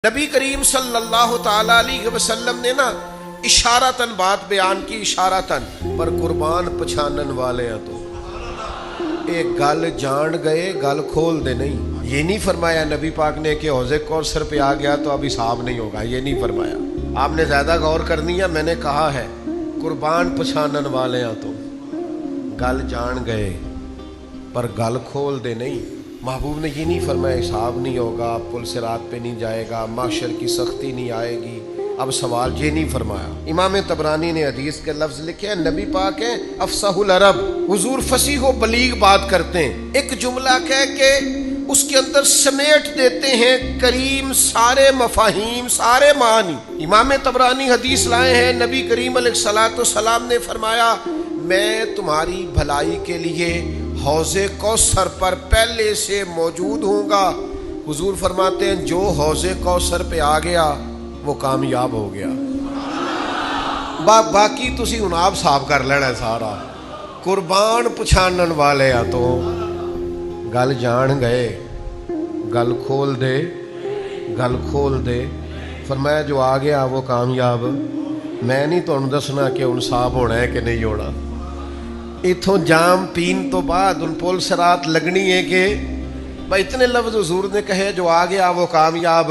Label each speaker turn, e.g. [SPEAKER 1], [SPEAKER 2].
[SPEAKER 1] नबी करीम सल्लल्लाहु ताला अलैहि वसल्लम ने ना इशारतन बात बयान की, इशारतन, पर कुर्बान पछानन वाले हैं तो एक गल जान गए गल खोल दे नहीं। ये नहीं फरमाया नबी पाक ने कि हौज़े कौसर पे आ गया तो अब हिसाब नहीं होगा, ये नहीं फरमाया। आपने ज्यादा गौर करनी है। मैंने कहा है कुर्बान पछानन वाले हैं तो गल जान गए पर गल खोल दे नहीं। महबूब ने ये नहीं फरमाया हिसाब नहीं होगा, पुल सिरात पे नहीं जाएगा, माशर की सख्ती नहीं आएगी। अब सवाल ये नहीं फरमाया। इमाम तबरानी ने हदीस के लफ्ज लिखे हैं, नबी पाक है अफसाहुल अरब, हुजूर फसीह व बलीग बात करते हैं। एक जुमला कह के उसके अंदर समेट देते हैं करीम सारे मफाहीम, सारे मानी। इमाम तबरानी हदीस लाए हैं, नबी करीम अलैहिस्सलाम ने फरमाया मैं तुम्हारी भलाई के लिए हौज़े कौसर पर पहले से मौजूद होऊंगा। हुजूर फरमाते हैं जो हौज़े कौसर पे आ गया वो कामयाब हो गया। बाकी तुसी हुण आप साफ कर लेना सारा। कुर्बान पछानन वाले आ तो गल जान गए गल खोल दे, गल खोल दे। फरमाया जो आ गया वो कामयाब। मैं नहीं तुहानू दसना कि हुण साफ होना है कि नहीं होना। इथों जाम पीन तो बाद उन पुल सरात लगनी है कि भाई इतने लफ्ज हुजूर ने कहे जो आ गया वो कामयाब।